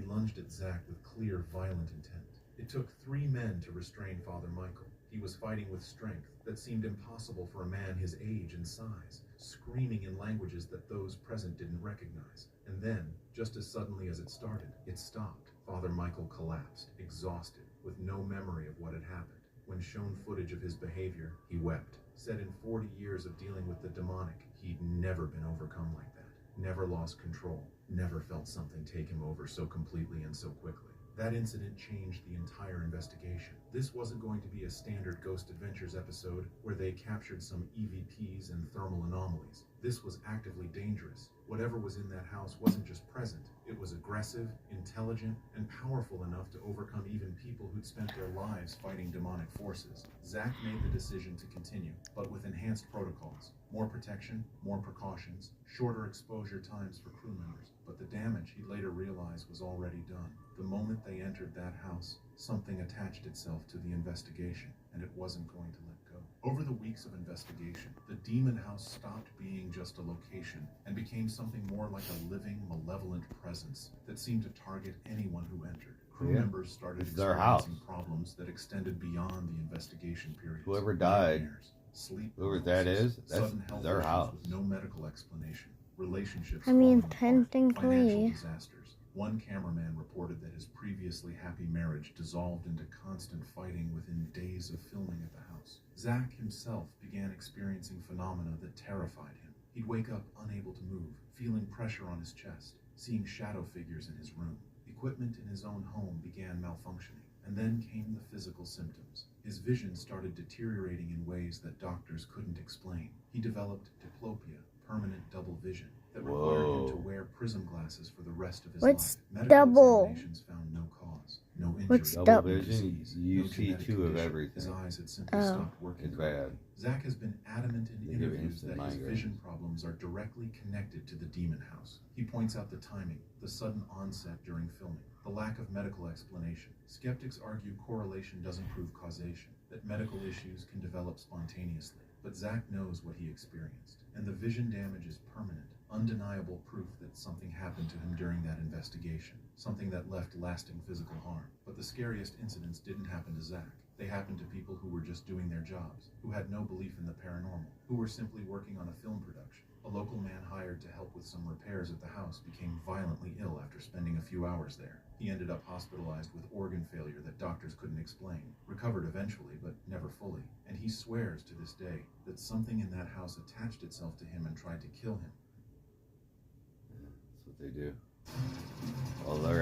lunged at Zach with clear, violent intent. It took 3 men to restrain Father Michael. He was fighting with strength that seemed impossible for a man his age and size, screaming in languages that those present didn't recognize. And then, just as suddenly as it started, it stopped. Father Michael collapsed, exhausted, with no memory of what had happened. When shown footage of his behavior, he wept. Said in 40 years of dealing with the demonic, he'd never been overcome like that. Never lost control. Never felt something take him over so completely and so quickly. That incident changed the entire investigation. This wasn't going to be a standard Ghost Adventures episode where they captured some EVPs and thermal anomalies. This was actively dangerous. Whatever was in that house wasn't just present. It was aggressive, intelligent, and powerful enough to overcome even people who'd spent their lives fighting demonic forces. Zach made the decision to continue, but with enhanced protocols. More protection, more precautions, shorter exposure times for crew members. But the damage, he later realized, was already done. The moment they entered that house, something attached itself to the investigation, and it wasn't going to let go. Over the weeks of investigation, the Demon House stopped being just a location and became something more like a living, malevolent presence that seemed to target anyone who entered. Crew members started experiencing problems that extended beyond the investigation period. Whoever died, nightmares, sleep whoever that is, that's sudden health their issues house. with no medical explanation, relationships I mean, falling apart, financial technically. disasters. One cameraman reported that his previously happy marriage dissolved into constant fighting within days of filming at the house. Zach himself began experiencing phenomena that terrified him. He'd wake up unable to move, feeling pressure on his chest, seeing shadow figures in his room. Equipment in his own home began malfunctioning, and then came the physical symptoms. His vision started deteriorating in ways that doctors couldn't explain. He developed diplopia, permanent double vision, that required him to wear prism glasses for the rest of his What's life. Medical double? examinations found no cause, no injury, What's no double vision? disease, You no see genetic 2 of condition. everything. His eyes had simply Oh. stopped working. It's bad. Zach has been adamant in They give interviews instant that his migraines. vision problems are directly connected to the Demon House. He points out the timing, the sudden onset during filming, the lack of medical explanation. Skeptics argue correlation doesn't prove causation, that medical issues can develop spontaneously. But Zach knows what he experienced, and the vision damage is permanent, undeniable proof that something happened to him during that investigation, something that left lasting physical harm. But the scariest incidents didn't happen to Zach. They happened to people who were just doing their jobs, who had no belief in the paranormal, who were simply working on a film production. A local man hired to help with some repairs at the house became violently ill after spending a few hours there. He ended up hospitalized with organ failure that doctors couldn't explain, recovered eventually, but never fully. And he swears to this day that something in that house attached itself to him and tried to kill him. That's what they do. Well, they're